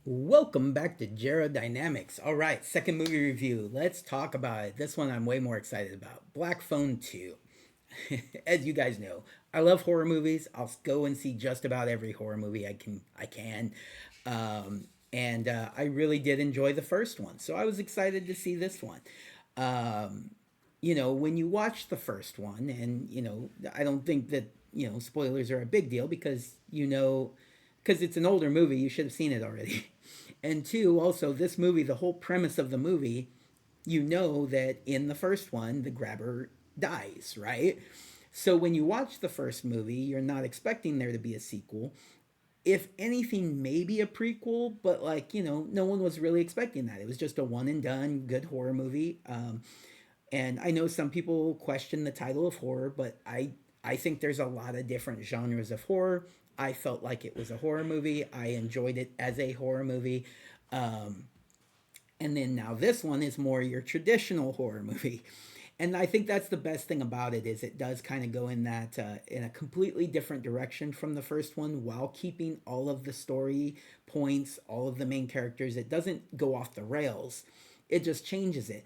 Welcome back to Jera Dynamics. All right, second movie review. Let's talk about it. This one I'm way more excited about. Black Phone 2. As you guys know, I love horror movies. I'll go and see just about every horror movie I can. And I really did enjoy the first one. So I was excited to see this one. Um, when you watch the first one, and, I don't think that, spoilers are a big deal because it's an older movie, you should have seen it already. And two, also, this movie, the whole premise of the movie, you know that in the first one, the grabber dies, right? So when you watch the first movie, you're not expecting there to be a sequel. If anything, maybe a prequel, but no one was really expecting that. It was just a one and done good horror movie. And I know some people question the title of horror, but I think there's a lot of different genres of horror. I felt like it was a horror movie. I enjoyed it as a horror movie. Um, and then now this one is more your traditional horror movie. And I think that's the best thing about it is it does kind of go in that in a completely different direction from the first one while keeping all of the story points, all of the main characters. It doesn't go off the rails. It just changes it.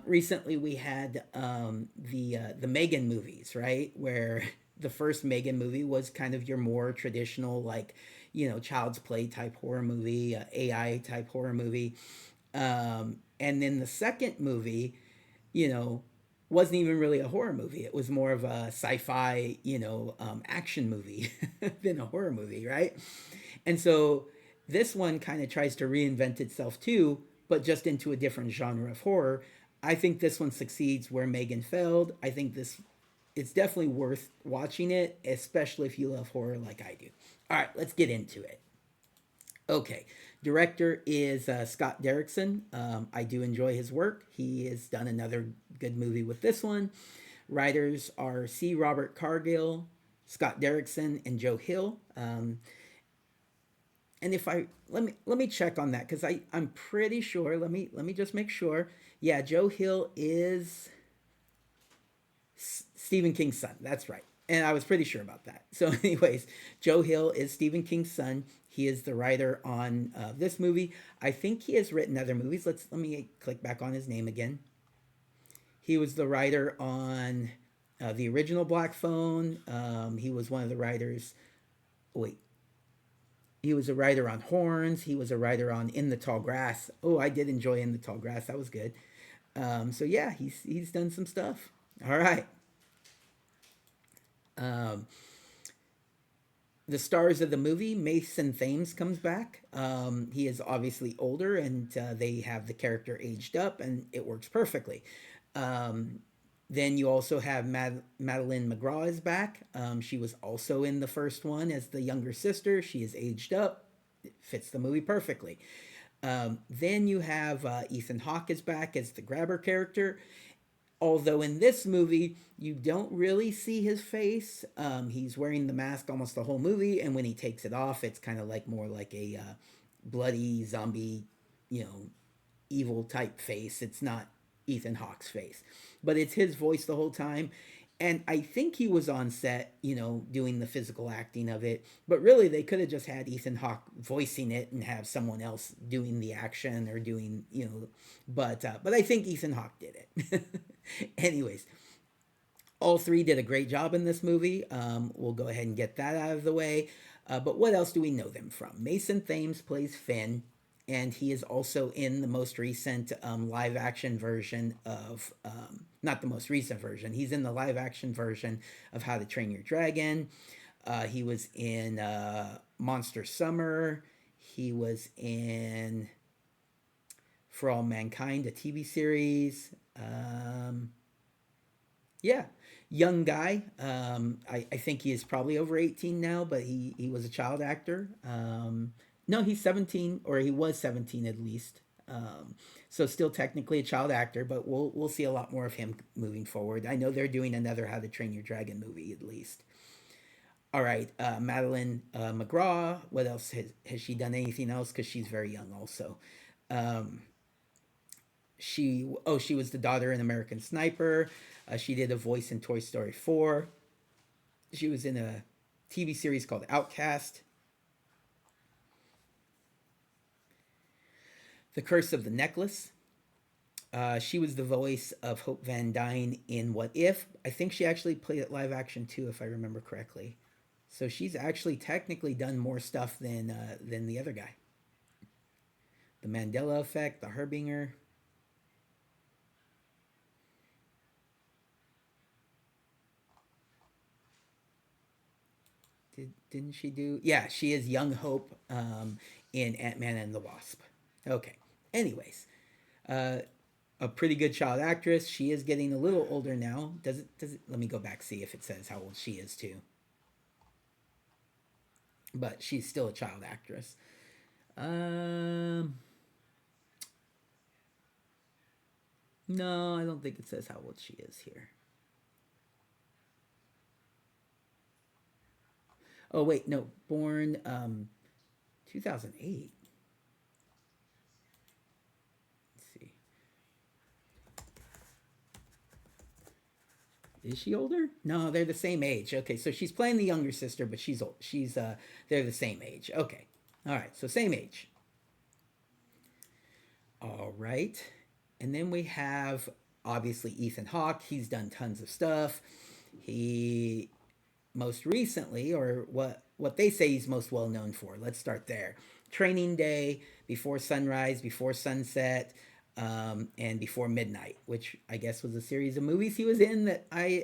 Recently, we had the Megan movies, right, where the first Megan movie was kind of your more traditional, like, Child's Play type horror movie, AI type horror movie. And then the second movie, you know, wasn't even really a horror movie. It was more of a sci-fi, action movie than a horror movie, right? And so this one kind of tries to reinvent itself too, but just into a different genre of horror. I think this one succeeds where Megan failed. I think this it's definitely worth watching it, especially if you love horror like I do. All right, let's get into it. Okay, director is Scott Derrickson. I do enjoy his work. He has done another good movie with this one. Writers are C. Robert Cargill, Scott Derrickson, and Joe Hill. And if I let me check on that because I'm pretty sure. Let me just make sure. Yeah, Joe Hill is Stephen King's son. That's right. And I was pretty sure about that. So, anyways, Joe Hill is Stephen King's son. He is the writer on this movie. I think he has written other movies. Let me click back on his name again. He was the writer on the original Black Phone. He was one of the writers. Wait, he was a writer on Horns. He was a writer on In the Tall Grass. Oh, I did enjoy In the Tall Grass. That was good. So yeah, he's done some stuff. All right. Um, the stars of the movie, Mason Thames comes back. He is obviously older, and they have the character aged up, and it works perfectly. Um, then you also have Madeline McGraw is back. She was also in the first one as the younger sister. She is aged up. It fits the movie perfectly. Then you have Ethan Hawke is back as the grabber character. Although in this movie, you don't really see his face. He's wearing the mask almost the whole movie, and when he takes it off, it's kind of like more like a bloody zombie, you know, evil type face. It's not Ethan Hawke's face, but it's his voice the whole time. And I think he was on set, doing the physical acting of it. But really, they could have just had Ethan Hawke voicing it and have someone else doing the action or doing, But I think Ethan Hawke did it. Anyways, all three did a great job in this movie. We'll go ahead and get that out of the way. But what else do we know them from? Mason Thames plays Finn, and he is also in the most recent live action version of, not the most recent version, he's in the live action version of How to Train Your Dragon. He was in Monster Summer. He was in For All Mankind, a TV series. Yeah, young guy. I think he is probably over 18 now, but he was a child actor. No, he's 17, or he was 17 at least. So still technically a child actor, but we'll see a lot more of him moving forward. I know they're doing another How to Train Your Dragon movie at least. All right, Madeline McGraw. What else has she done? Anything else? Because she's very young also. Um, she was the daughter in American Sniper. She did a voice in Toy Story 4. She was in a TV series called Outcast. The Curse of the Necklace. She was the voice of Hope Van Dyne in What If. I think she actually played it live action too, if I remember correctly. So she's actually technically done more stuff than the other guy. The Mandela Effect, The Harbinger. Didn't she do? Yeah, she is Young Hope in Ant Man and the Wasp. Okay. Anyways, uh, a pretty good child actress. She is getting a little older now. Does it? Does it? Let me go back see if it says how old she is too. But she's still a child actress. Um, no, I don't think it says how old she is here. Oh wait, no, born 2008. Let's see. Is she older? No, they're the same age. Okay, so she's playing the younger sister, but she's old. She's they're the same age. Okay. All right, so same age. All right. And then we have obviously Ethan Hawke. He's done tons of stuff. He most recently, or what they say he's most well known for. Let's start there. Training Day, Before Sunrise, Before Sunset, and Before Midnight, which I guess was a series of movies he was in that I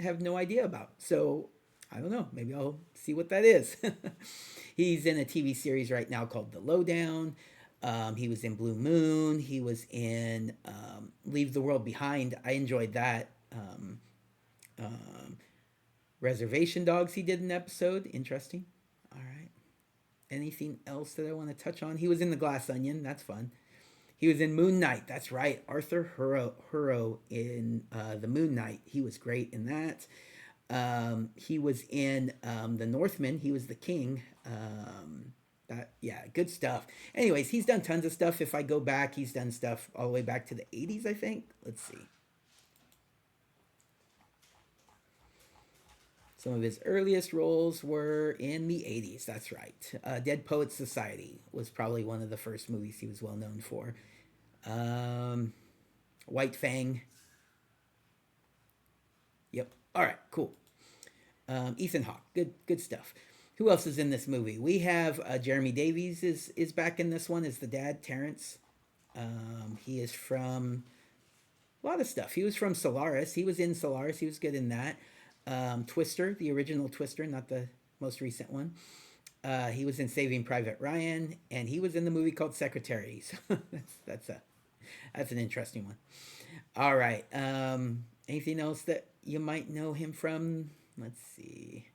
have no idea about. So I don't know. Maybe I'll see what that is. He's in a TV series right now called The Lowdown. He was in Blue Moon. He was in Leave the World Behind. I enjoyed that. Um, Reservation Dogs, he did an episode. Interesting. All right. Anything else that I want to touch on? He was in The Glass Onion. That's fun. He was in Moon Knight. That's right. Arthur Hurrow in The Moon Knight. He was great in that. He was in The Northman. He was the king. Yeah, good stuff. Anyways, he's done tons of stuff. If I go back, he's done stuff all the way back to the 80s, I think. Let's see. Some of his earliest roles were in the 80s, that's right. Dead Poets Society was probably one of the first movies he was well known for. Um, White Fang. Yep. All right, cool. Ethan Hawke, good stuff. Who else is in this movie? We have Jeremy Davies is back in this one as the dad, Terrence. He is from a lot of stuff. He was from Solaris. He was in Solaris. He was good in that. Twister, the original Twister, not the most recent one. He was in Saving Private Ryan, and he was in the movie called Secretaries. That's an interesting one. All right. Anything else that you might know him from? Let's see.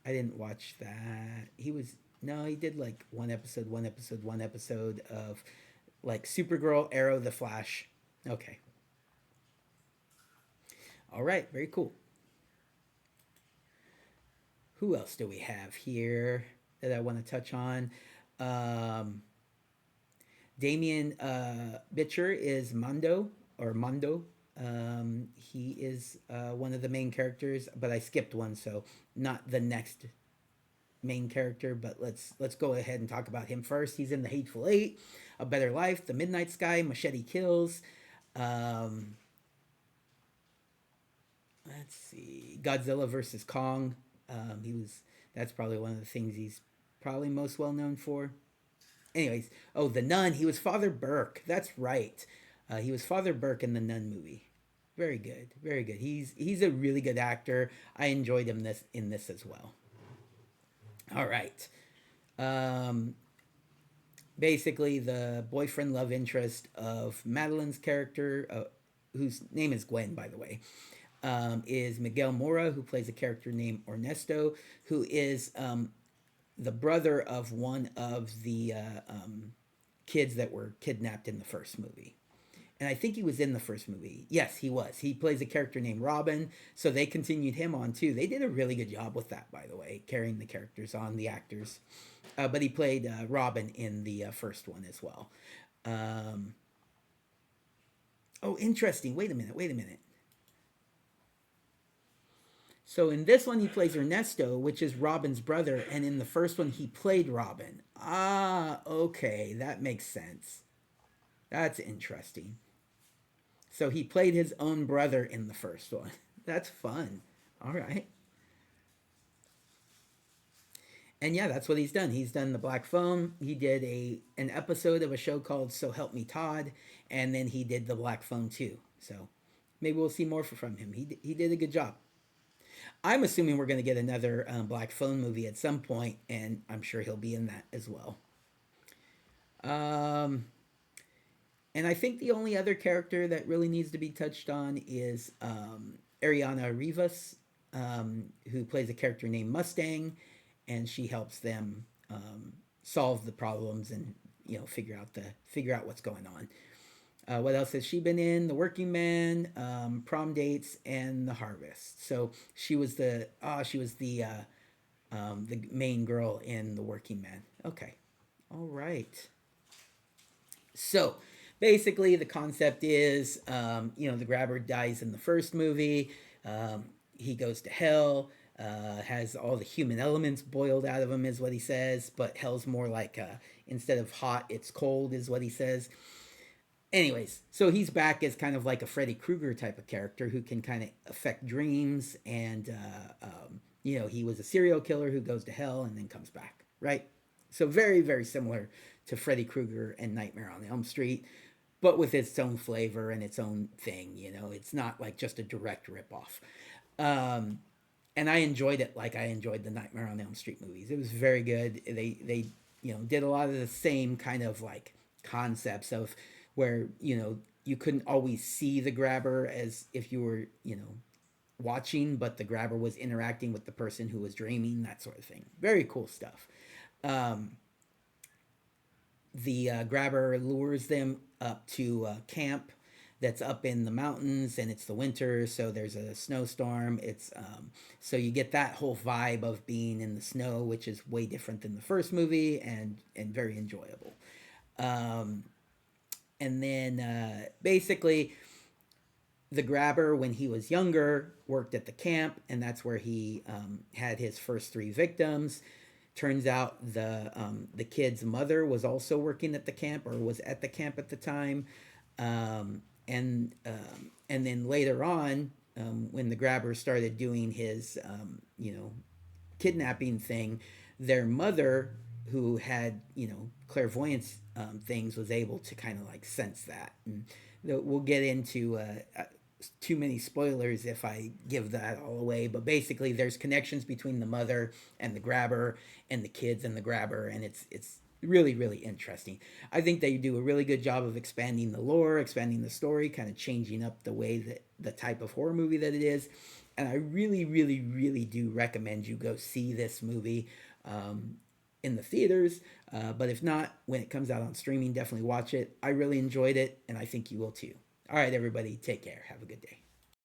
I didn't watch that. He was no, he did like one episode of like Supergirl, Arrow, The Flash. Okay. All right, very cool. Who else do we have here that I want to touch on? Um, Damien Bitcher is Mondo or Mondo. He is one of the main characters, but I skipped one, so not the next main character. But let's go ahead and talk about him first. He's in The Hateful Eight, A Better Life, The Midnight Sky, Machete Kills. Um, let's see, Godzilla versus Kong. He was that's probably one of the things he's probably most well known for. Anyways, oh, The Nun. He was Father Burke. That's right. He was Father Burke in the Nun movie. Very good, very good. He's a really good actor. I enjoyed him this in this as well. All right. Um, Basically, the boyfriend love interest of Madeline's character, whose name is Gwen, by the way, is Miguel Mora, who plays a character named Ernesto, who is the brother of one of the kids that were kidnapped in the first movie. And I think he was in the first movie. Yes, he was. He plays a character named Robin, so they continued him on too. They did a really good job with that, by the way, carrying the characters on, the actors. But he played Robin in the first one as well. Um, oh, interesting. Wait a minute. Wait a minute. So in this one, he plays Ernesto, which is Robin's brother, and in the first one, he played Robin. Ah, Okay, that makes sense. That's interesting. So he played his own brother in the first one. That's fun. All right. And yeah, that's what he's done. He's done the Black Phone. He did an episode of a show called So Help Me Todd, and then he did the Black Phone too. So maybe we'll see more from him. He did a good job. I'm assuming we're going to get another Black Phone movie at some point, and I'm sure he'll be in that as well. Um, and I think the only other character that really needs to be touched on is Ariana Rivas, who plays a character named Mustang, and she helps them solve the problems and figure out what's going on. What else has she been in? The Working Man, Prom Dates, and The Harvest. So she was the main girl in The Working Man. Okay, all right. So basically, the concept is, the grabber dies in the first movie. He goes to hell. Has all the human elements boiled out of him, is what he says. But hell's more like instead of hot, it's cold, is what he says. Anyways, so he's back as kind of like a Freddy Krueger type of character who can kind of affect dreams, and he was a serial killer who goes to hell and then comes back, right? So very, very similar to Freddy Krueger and Nightmare on Elm Street, but with its own flavor and its own thing. It's not like just a direct ripoff. Um, and I enjoyed it like I enjoyed the Nightmare on Elm Street movies. It was very good. They did a lot of the same kind of like concepts of where you couldn't always see the grabber as if you were watching, but the grabber was interacting with the person who was dreaming, that sort of thing. Very cool stuff. Um, the grabber lures them up to camp that's up in the mountains, and it's the winter, so there's a snowstorm. It's so you get that whole vibe of being in the snow, which is way different than the first movie, and very enjoyable. Um, and then basically the grabber, when he was younger, worked at the camp, and that's where he had his first three victims. Turns out the kid's mother was also working at the camp, or was at the camp at the time. And then later on, when the grabber started doing his kidnapping thing, their mother, who had clairvoyance things, was able to kind of like sense that. And we'll get into too many spoilers if I give that all away, but basically there's connections between the mother and the grabber, and the kids and the grabber, and it's really, really interesting. I think they do a really good job of expanding the lore, expanding the story, kind of changing up the way that the type of horror movie that it is. And I really, really, really do recommend you go see this movie in the theaters. But if not, when it comes out on streaming, definitely watch it. I really enjoyed it, and I think you will too. All right, everybody, take care. Have a good day.